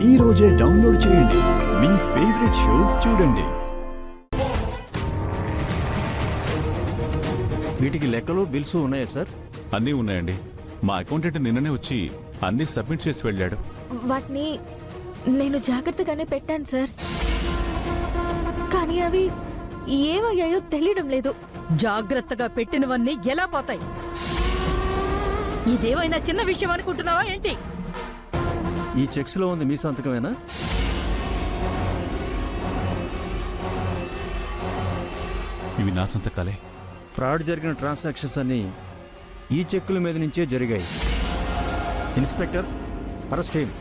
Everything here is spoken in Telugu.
ఈ రోజే డౌన్లోడ్ చేయండి. మీ ఫేవరెట్ షోస్ చూడండి. వీటికి లెక్కలు బిల్స్ ఉన్నాయా సార్? అన్నీ ఉన్నాయండి. మా అకౌంటెంట్ నిన్ననే వచ్చి అన్నీ సబ్మిట్ చేసి వెళ్ళాడు. వాటిని నేను జాగ్రత్తగానే పెట్టాను సార్, కానీ అవి ఏమయ్యాయో తెలియడం లేదు. జాగ్రత్తగా పెట్టినవన్నీ ఎలా పోతాయి? ఇదేమైనా చిన్న విషయం అనుకుంటున్నావా ఏంటి? ఈ చెక్స్ లో ఉంది మీ సంతకమేనా? ఇవి నా సంతకాలే. ఫ్రాడ్ జరిగిన ట్రాన్సాక్షన్స్ అన్నీ ఈ చెక్కుల మీద నుంచే జరిగాయి. ఇన్స్పెక్టర్, అరెస్ట్ చేయండి.